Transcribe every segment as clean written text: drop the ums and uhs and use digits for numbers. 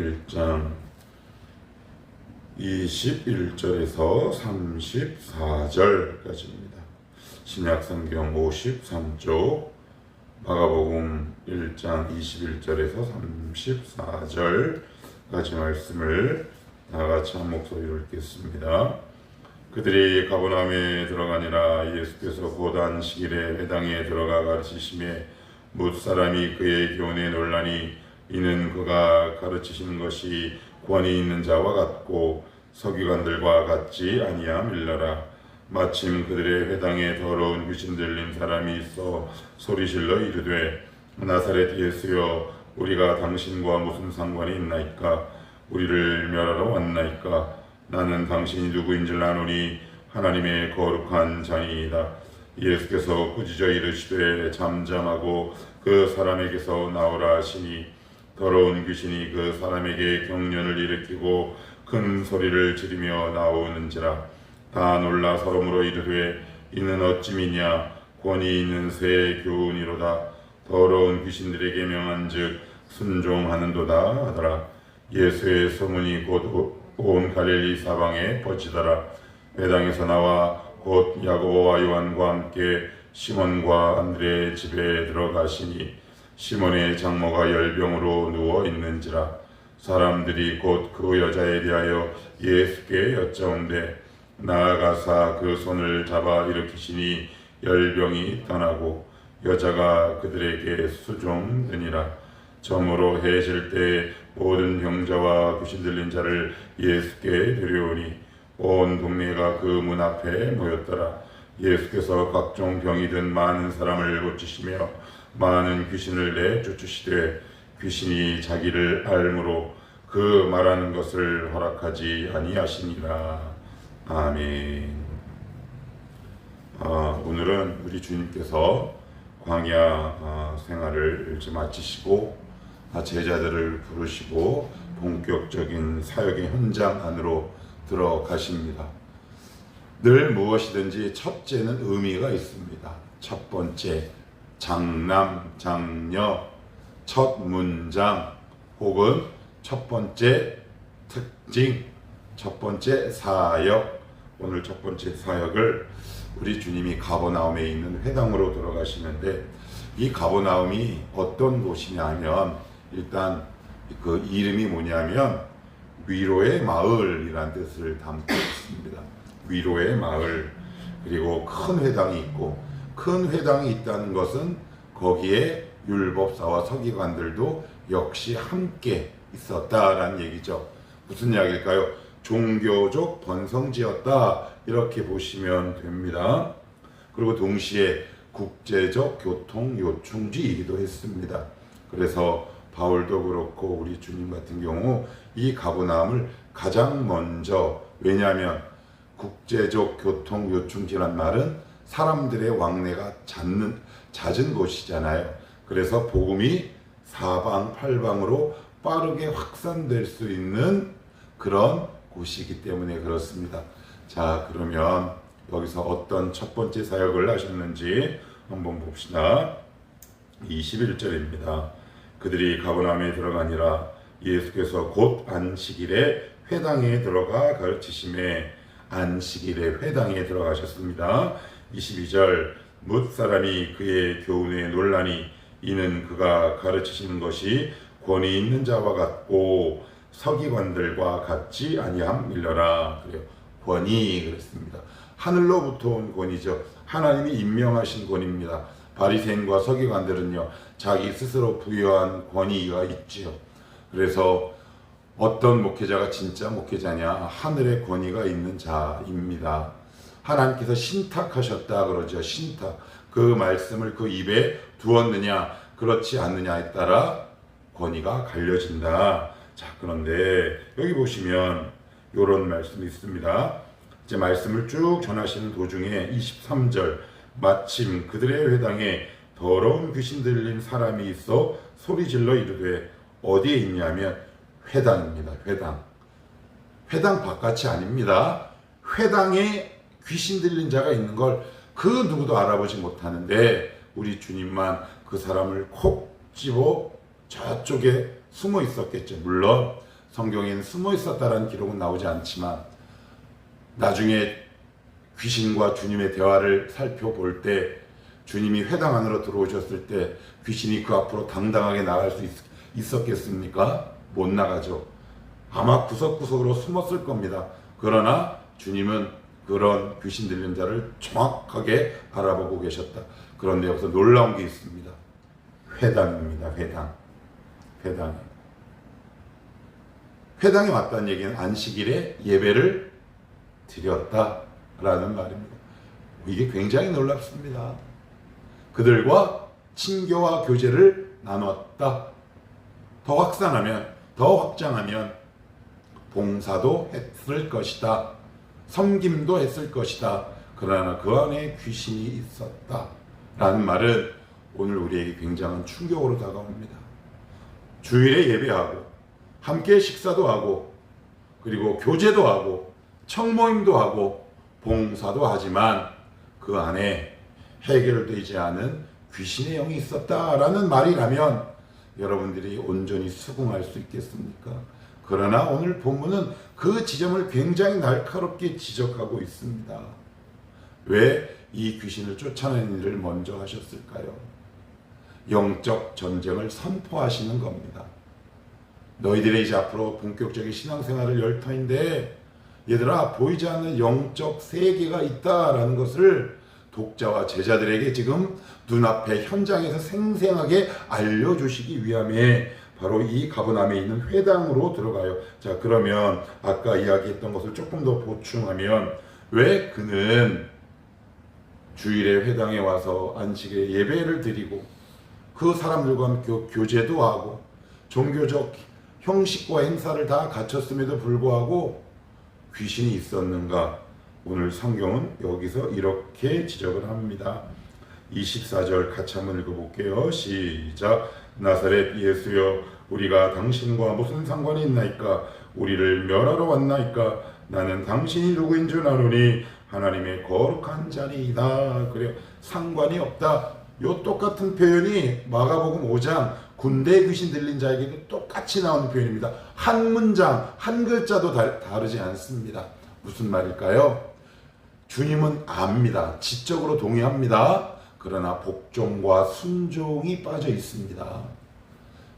1장 21절에서 34절까지입니다. 신약성경 53쪽 마가복음 1장 21절에서 34절까지 말씀을 다같이 한 목소리로 읽겠습니다. 그들이 가버나움에 들어가니라. 예수께서 곧 안식일에 회당에 들어가 가르치심에 뭇 사람이 그의 교훈에 놀라니 이는 그가 가르치신 것이 권위 있는 자와 같고 서기관들과 같지 아니함일러라. 마침 그들의 회당에 더러운 귀신 들린 사람이 있어 소리질러 이르되 나사렛 예수여, 우리가 당신과 무슨 상관이 있나이까? 우리를 멸하러 왔나이까? 나는 당신이 누구인 줄 아노니 하나님의 거룩한 자니이다. 예수께서 꾸짖어 이르시되 잠잠하고 그 사람에게서 나오라 하시니 더러운 귀신이 그 사람에게 경련을 일으키고 큰 소리를 지르며 나오는지라. 다 놀라 서러므로 이르되 이는 어찌미냐? 권위 있는 새 교훈이로다. 더러운 귀신들에게 명한즉 순종하는도다 하더라. 예수의 소문이 곧 온 갈릴리 사방에 퍼지더라. 회당에서 나와 곧 야고보와 요한과 함께 시몬과 안드레의 집에 들어가시니 시몬의 장모가 열병으로 누워 있는지라. 사람들이 곧 그 여자에 대하여 예수께 여짜온대 나아가사 그 손을 잡아 일으키시니 열병이 떠나고 여자가 그들에게 수종되니라. 저물어 해질 때 모든 병자와 귀신 들린 자를 예수께 데려오니 온 동네가 그 문 앞에 모였더라. 예수께서 각종 병이 든 많은 사람을 고치시며 많은 귀신을 내쫓으시되 귀신이 자기를 알므로 그 말하는 것을 허락하지 아니하시니라. 아멘. 오늘은 우리 주님께서 광야 생활을 이제 마치시고 제자들을 부르시고 본격적인 사역의 현장 안으로 들어가십니다. 늘 무엇이든지 첫째는 의미가 있습니다. 첫 번째, 장남, 장녀, 첫 문장 혹은 첫 번째 특징, 첫 번째 사역. 오늘 첫 번째 사역을 우리 주님이 가버나움에 있는 회당으로 들어가시는데, 이 가버나움이 어떤 곳이냐면 일단 그 이름이 뭐냐면 위로의 마을이라는 뜻을 담고 있습니다. 위로의 마을. 그리고 큰 회당이 있고, 큰 회당이 있다는 것은 거기에 율법사와 서기관들도 역시 함께 있었다라는 얘기죠. 무슨 이야기일까요? 종교적 번성지였다, 이렇게 보시면 됩니다. 그리고 동시에 국제적 교통 요충지이기도 했습니다. 그래서 바울도 그렇고 우리 주님 같은 경우 이 가버나움을 가장 먼저, 왜냐하면 국제적 교통 요충지란 말은 사람들의 왕래가 잦은 곳이잖아요. 그래서 복음이 사방팔방으로 빠르게 확산될 수 있는 그런 곳이기 때문에 그렇습니다. 자, 그러면 여기서 어떤 첫 번째 사역을 하셨는지 한번 봅시다. 21절입니다. 그들이 가버나움에 들어가니라. 예수께서 곧 안식일에 회당에 들어가 가르치심에, 안식일에 회당에 들어가셨습니다. 22절, 뭇 사람이 그의 교훈에 놀라니 이는 그가 가르치시는 것이 권위 있는 자와 같고 서기관들과 같지 아니함일러라. 그래요. 권위 그랬습니다. 하늘로부터 온 권위죠. 하나님이 임명하신 권위입니다. 바리새인과 서기관들은요, 자기 스스로 부여한 권위가 있지요. 그래서 어떤 목회자가 진짜 목회자냐? 하늘의 권위가 있는 자입니다. 하나님께서 신탁하셨다 그러죠. 신탁. 그 말씀을 그 입에 두었느냐 그렇지 않느냐에 따라 권위가 갈려진다. 자, 그런데 여기 보시면 이런 말씀이 있습니다. 이제 말씀을 쭉 전하시는 도중에 23절, 마침 그들의 회당에 더러운 귀신 들린 사람이 있어 소리질러 이르되, 어디에 있냐면 회당입니다. 회당. 회당 바깥이 아닙니다. 회당에 귀신 들린 자가 있는 걸 그 누구도 알아보지 못하는데 우리 주님만 그 사람을 콕 집어 저쪽에 숨어 있었겠죠. 물론 성경에는 숨어 있었다라는 기록은 나오지 않지만 나중에 귀신과 주님의 대화를 살펴볼 때 주님이 회당 안으로 들어오셨을 때 귀신이 그 앞으로 당당하게 나갈 수 있었겠습니까? 못 나가죠. 아마 구석구석으로 숨었을 겁니다. 그러나 주님은 그런 귀신 들린 자를 정확하게 알아보고 계셨다. 그런데 여기서 놀라운 게 있습니다. 회당입니다. 회당에 왔다는 얘기는 안식일에 예배를 드렸다라는 말입니다. 이게 굉장히 놀랍습니다. 그들과 친교와 교제를 나눴다. 더 확산하면, 더 확장하면 봉사도 했을 것이다. 섬김도 했을 것이다. 그러나 그 안에 귀신이 있었다. 라는 말은 오늘 우리에게 굉장한 충격으로 다가옵니다. 주일에 예배하고 함께 식사도 하고 그리고 교제도 하고 청모임도 하고 봉사도 하지만 그 안에 해결되지 않은 귀신의 영이 있었다라는 말이라면 여러분들이 온전히 수긍할 수 있겠습니까? 그러나 오늘 본문은 그 지점을 굉장히 날카롭게 지적하고 있습니다. 왜 이 귀신을 쫓아내는 일을 먼저 하셨을까요? 영적 전쟁을 선포하시는 겁니다. 너희들의 이제 앞으로 본격적인 신앙생활을 열 터인데 얘들아, 보이지 않는 영적 세계가 있다라는 것을 독자와 제자들에게 지금 눈앞에 현장에서 생생하게 알려주시기 위함에 바로 이 가버나움에 있는 회당으로 들어가요. 자, 그러면 아까 이야기했던 것을 조금 더 보충하면 왜 그는 주일에 회당에 와서 안식에 예배를 드리고 그 사람들과 함께 교제도 하고 종교적 형식과 행사를 다 갖췄음에도 불구하고 귀신이 있었는가? 오늘 성경은 여기서 이렇게 지적을 합니다. 24절 같이 한번 읽어볼게요. 시작. 나사렛 예수여, 우리가 당신과 무슨 상관이 있나이까? 우리를 멸하러 왔나이까? 나는 당신이 누구인 줄 아노니 하나님의 거룩한 자니이다. 그래요. 상관이 없다. 요 똑같은 표현이 마가복음 5장 군대 귀신 들린 자에게도 똑같이 나오는 표현입니다. 한 문장, 한 글자도 다르지 않습니다. 무슨 말일까요? 주님은 압니다. 지적으로 동의합니다. 그러나 복종과 순종이 빠져 있습니다.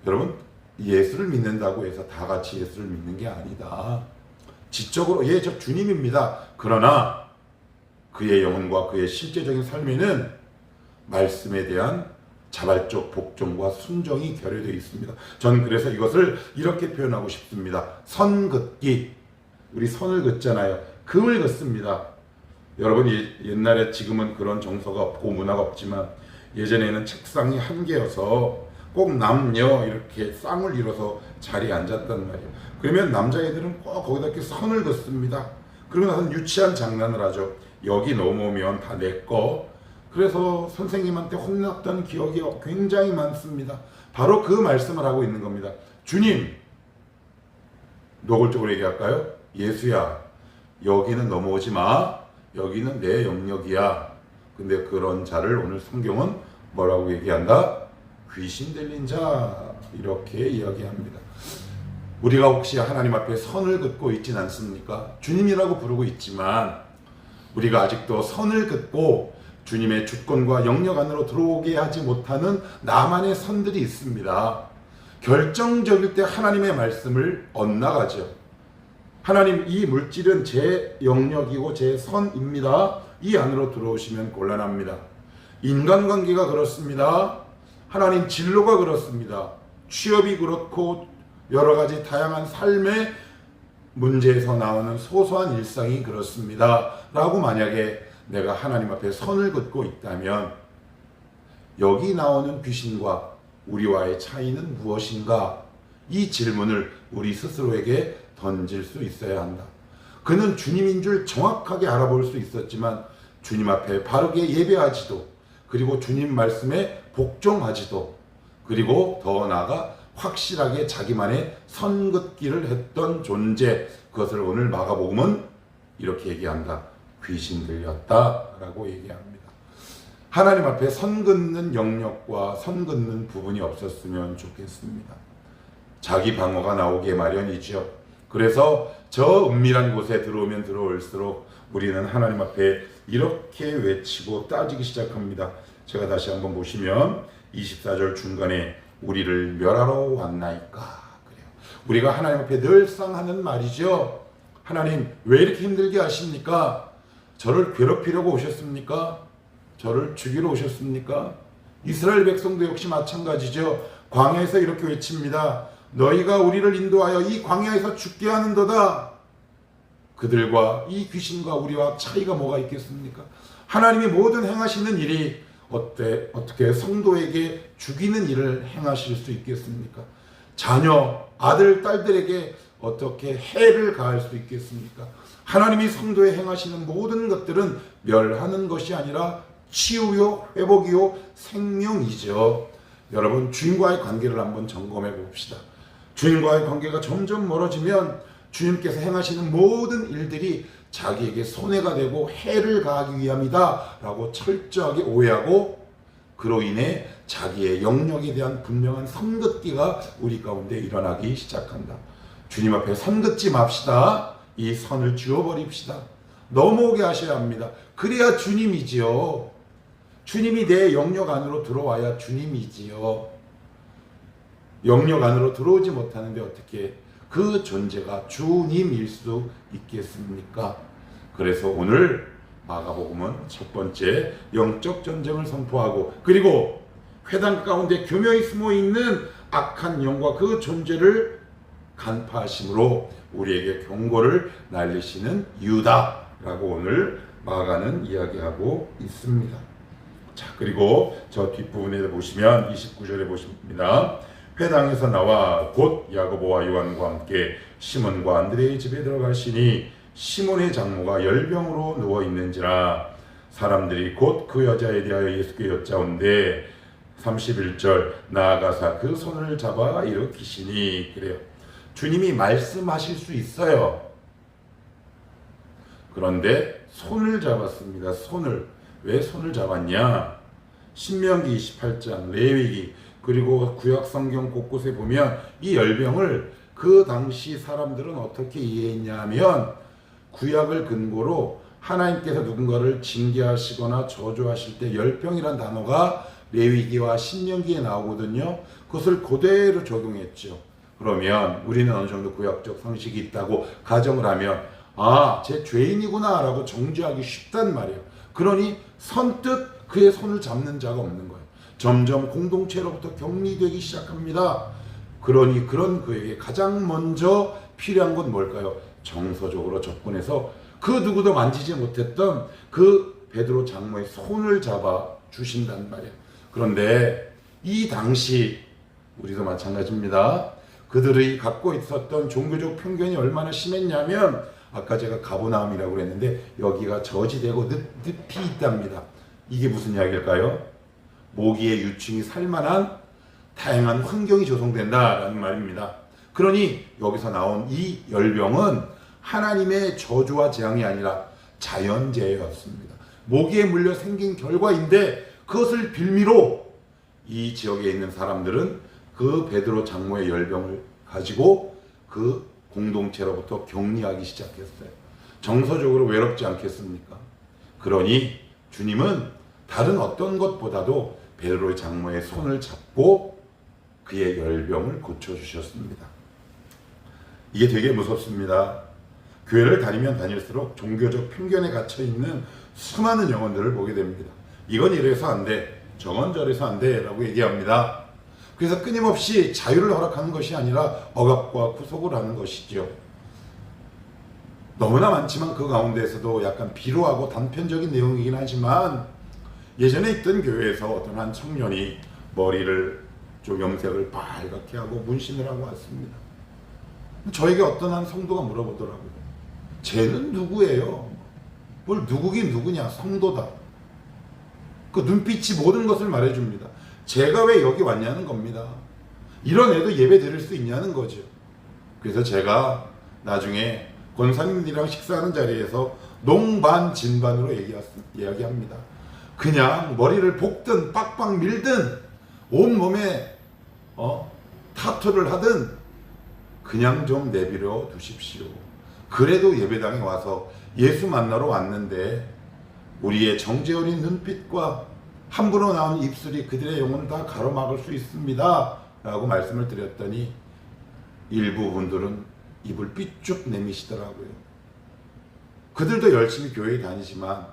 여러분, 예수를 믿는다고 해서 다 같이 예수를 믿는 게 아니다. 지적으로 저 주님입니다. 그러나 그의 영혼과 그의 실제적인 삶에는 말씀에 대한 자발적 복종과 순종이 결여되어 있습니다. 저는 그래서 이것을 이렇게 표현하고 싶습니다. 선긋기. 우리 선을 긋잖아요. 금을 긋습니다. 여러분, 옛날에 지금은 그런 정서가 없고 문화가 없지만 예전에는 책상이 한 개여서 꼭 남녀 이렇게 쌍을 이뤄서 자리에 앉았단 말이에요. 그러면 남자애들은 꼭 거기다 이렇게 선을 긋습니다. 그러고 나서 유치한 장난을 하죠. 여기 넘어오면 다 내 거. 그래서 선생님한테 혼났던 기억이 굉장히 많습니다. 바로 그 말씀을 하고 있는 겁니다. 주님, 노골적으로 얘기할까요? 예수야, 여기는 넘어오지 마. 여기는 내 영역이야. 근데 그런 자를 오늘 성경은 뭐라고 얘기한다? 귀신 들린 자, 이렇게 이야기합니다. 우리가 혹시 하나님 앞에 선을 긋고 있진 않습니까? 주님이라고 부르고 있지만 우리가 아직도 선을 긋고 주님의 주권과 영역 안으로 들어오게 하지 못하는 나만의 선들이 있습니다. 결정적일 때 하나님의 말씀을 엇나가죠. 하나님, 이 물질은 제 영역이고 제 선입니다. 이 안으로 들어오시면 곤란합니다. 인간관계가 그렇습니다. 하나님, 진로가 그렇습니다. 취업이 그렇고 여러 가지 다양한 삶의 문제에서 나오는 소소한 일상이 그렇습니다. 라고 만약에 내가 하나님 앞에 선을 긋고 있다면 여기 나오는 귀신과 우리와의 차이는 무엇인가? 이 질문을 우리 스스로에게 던질 수 있어야 한다. 그는 주님인 줄 정확하게 알아볼 수 있었지만 주님 앞에 바르게 예배하지도, 그리고 주님 말씀에 복종하지도, 그리고 더 나아가 확실하게 자기만의 선긋기를 했던 존재, 그것을 오늘 마가복음은 이렇게 얘기한다. 귀신 들렸다라고 얘기합니다. 하나님 앞에 선긋는 영역과 선긋는 부분이 없었으면 좋겠습니다. 자기 방어가 나오기에 마련이죠. 그래서 저 은밀한 곳에 들어오면 들어올수록 우리는 하나님 앞에 이렇게 외치고 따지기 시작합니다. 제가 다시 한번 보시면 24절 중간에 우리를 멸하러 왔나이까 그래요. 우리가 하나님 앞에 늘상 하는 말이죠. 하나님 왜 이렇게 힘들게 하십니까? 저를 괴롭히려고 오셨습니까? 저를 죽이러 오셨습니까? 이스라엘 백성도 역시 마찬가지죠. 광야에서 이렇게 외칩니다. 너희가 우리를 인도하여 이 광야에서 죽게 하는도다. 그들과 이 귀신과 우리와 차이가 뭐가 있겠습니까? 하나님이 모든 행하시는 일이 어떻게 성도에게 죽이는 일을 행하실 수 있겠습니까? 자녀, 아들, 딸들에게 어떻게 해를 가할 수 있겠습니까? 하나님이 성도에 행하시는 모든 것들은 멸하는 것이 아니라 치유요, 회복이요, 생명이죠. 여러분, 주님과의 관계를 한번 점검해 봅시다. 주님과의 관계가 점점 멀어지면 주님께서 행하시는 모든 일들이 자기에게 손해가 되고 해를 가하기 위함이다 라고 철저하게 오해하고, 그로 인해 자기의 영역에 대한 분명한 선긋기가 우리 가운데 일어나기 시작한다. 주님 앞에 선긋지 맙시다. 이 선을 지워버립시다. 넘어오게 하셔야 합니다. 그래야 주님이지요. 주님이 내 영역 안으로 들어와야 주님이지요. 영역 안으로 들어오지 못하는데 어떻게 그 존재가 주님일 수 있겠습니까? 그래서 오늘 마가복음은 첫 번째 영적 전쟁을 선포하고, 그리고 회당 가운데 교묘히 숨어 있는 악한 영과 그 존재를 간파하심으로 우리에게 경고를 날리시는 이유다라고 오늘 마가는 이야기하고 있습니다. 자, 그리고 저 뒷부분에 보시면 29절에 보십니다. 회당에서 나와 곧 야고보와 요한과 함께 시몬과 안드레의 집에 들어가시니 시몬의 장모가 열병으로 누워 있는지라. 사람들이 곧 그 여자에 대하여 예수께 여짜온대 31절 나아가사 그 손을 잡아 일으키시니. 그래요. 주님이 말씀하실 수 있어요. 그런데 손을 잡았습니다. 손을. 왜 손을 잡았냐? 신명기 28장, 레위기, 그리고 구약 성경 곳곳에 보면 이 열병을 그 당시 사람들은 어떻게 이해했냐 하면, 구약을 근거로 하나님께서 누군가를 징계하시거나 저주하실 때 열병이란 단어가 레위기와 신명기에 나오거든요. 그것을 그대로 적용했죠. 그러면 우리는 어느 정도 구약적 상식이 있다고 가정을 하면 쟤 죄인이구나 라고 정죄하기 쉽단 말이에요. 그러니 선뜻 그의 손을 잡는 자가 없는 거예요. 점점 공동체로부터 격리되기 시작합니다. 그러니 그런 그에게 가장 먼저 필요한 건 뭘까요? 정서적으로 접근해서 그 누구도 만지지 못했던 그 베드로 장모의 손을 잡아 주신단 말이에요. 그런데 이 당시 우리도 마찬가지입니다. 그들이 갖고 있었던 종교적 편견이 얼마나 심했냐면, 아까 제가 가버나움이라고 그랬는데 여기가 저지되고 늪이 있답니다. 이게 무슨 이야기일까요? 모기의 유충이 살만한 다양한 환경이 조성된다라는 말입니다. 그러니 여기서 나온 이 열병은 하나님의 저주와 재앙이 아니라 자연재해였습니다. 모기에 물려 생긴 결과인데, 그것을 빌미로 이 지역에 있는 사람들은 그 베드로 장모의 열병을 가지고 그 공동체로부터 격리하기 시작했어요. 정서적으로 외롭지 않겠습니까? 그러니 주님은 다른 어떤 것보다도 베드로의 장모의 손을 잡고 그의 열병을 고쳐주셨습니다. 이게 되게 무섭습니다. 교회를 다니면 다닐수록 종교적 편견에 갇혀있는 수많은 영혼들을 보게 됩니다. 이건 이래서 안 돼, 저건 저래서 안 돼 라고 얘기합니다. 그래서 끊임없이 자유를 허락하는 것이 아니라 억압과 구속을 하는 것이죠. 너무나 많지만 그 가운데에서도 약간 비루하고 단편적인 내용이긴 하지만, 예전에 있던 교회에서 어떤 한 청년이 머리를 좀 염색을 빨갛게 하고 문신을 하고 왔습니다. 저에게 어떤 한 성도가 물어보더라고요. 쟤는 누구예요? 뭘 누구긴 누구냐? 성도다. 그 눈빛이 모든 것을 말해줍니다. 제가 왜 여기 왔냐는 겁니다. 이런 애도 예배 드릴 수 있냐는 거죠. 그래서 제가 나중에 권사님들이랑 식사하는 자리에서 농반진반으로 이야기합니다. 그냥 머리를 볶든 빡빡 밀든 온몸에 타투를 하든 그냥 좀 내버려 두십시오. 그래도 예배당에 와서 예수 만나러 왔는데 우리의 정죄 어린 눈빛과 함부로 나온 입술이 그들의 영혼을 다 가로막을 수 있습니다 라고 말씀을 드렸더니 일부 분들은 입을 삐쭉 내미시더라고요. 그들도 열심히 교회에 다니지만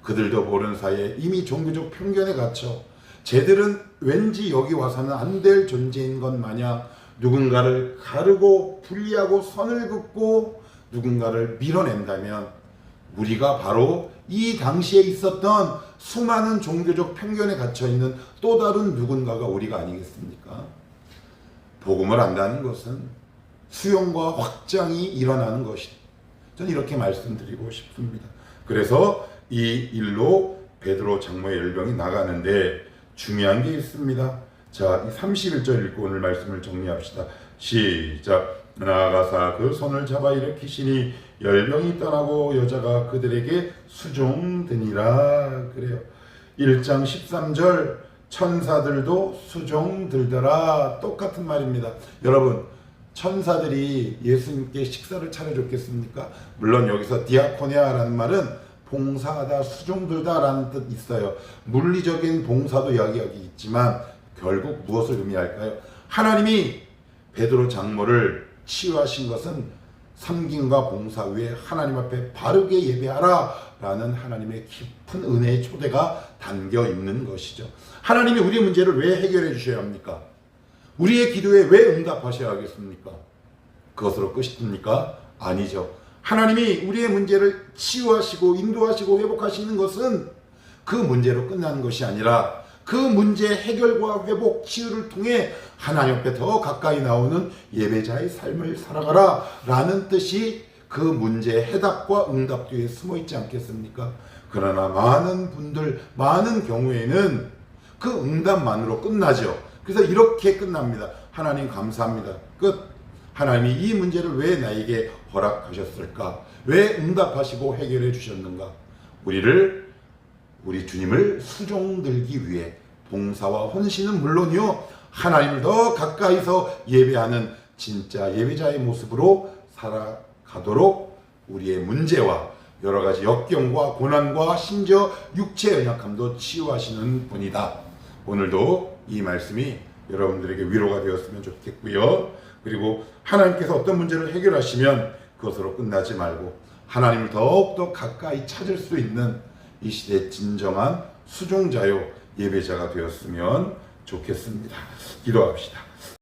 그들도 모르는 사이에 이미 종교적 편견에 갇혀 쟤들은 왠지 여기 와서는 안 될 존재인 것 마냥 누군가를 가르고 분리하고 선을 긋고 누군가를 밀어낸다면 우리가 바로 이 당시에 있었던 수많은 종교적 편견에 갇혀있는 또 다른 누군가가 우리가 아니겠습니까? 복음을 안다는 것은 수용과 확장이 일어나는 것이다. 저는 이렇게 말씀드리고 싶습니다. 그래서 이 일로 베드로 장로의 열병이 나가는데 중요한 게 있습니다. 자, 31절 읽고 오늘 말씀을 정리합시다. 시작. 나아가사 그 손을 잡아 일으키시니 열병이 떠나고 여자가 그들에게 수종드니라. 그래요. 1장 13절 천사들도 수종들더라. 똑같은 말입니다. 여러분, 천사들이 예수님께 식사를 차려줬겠습니까? 물론 여기서 디아코니아라는 말은 봉사하다, 수종들다 라는 뜻 있어요. 물리적인 봉사도 이야기하기 있지만 결국 무엇을 의미할까요? 하나님이 베드로 장로를 치유하신 것은 섬김과 봉사 위에 하나님 앞에 바르게 예배하라 라는 하나님의 깊은 은혜의 초대가 담겨 있는 것이죠. 하나님이 우리의 문제를 왜 해결해 주셔야 합니까? 우리의 기도에 왜 응답하셔야 하겠습니까? 그것으로 끝입니까? 아니죠. 하나님이 우리의 문제를 치유하시고 인도하시고 회복하시는 것은 그 문제로 끝나는 것이 아니라 그 문제 해결과 회복, 치유를 통해 하나님 앞에 더 가까이 나오는 예배자의 삶을 살아가라 라는 뜻이 그 문제의 해답과 응답 뒤에 숨어 있지 않겠습니까? 그러나 많은 분들, 많은 경우에는 그 응답만으로 끝나죠. 그래서 이렇게 끝납니다. 하나님 감사합니다. 끝. 하나님이 이 문제를 왜 나에게 허락하셨을까? 왜 응답하시고 해결해 주셨는가? 우리 주님을 수종들기 위해 봉사와 헌신은 물론이요, 하나님을 더 가까이서 예배하는 진짜 예배자의 모습으로 살아가도록 우리의 문제와 여러 가지 역경과 고난과 심지어 육체의 연약함도 치유하시는 분이다. 오늘도 이 말씀이 여러분들에게 위로가 되었으면 좋겠고요. 그리고 하나님께서 어떤 문제를 해결하시면 그것으로 끝나지 말고 하나님을 더욱더 가까이 찾을 수 있는 이 시대의 진정한 수종자요 예배자가 되었으면 좋겠습니다. 기도합시다.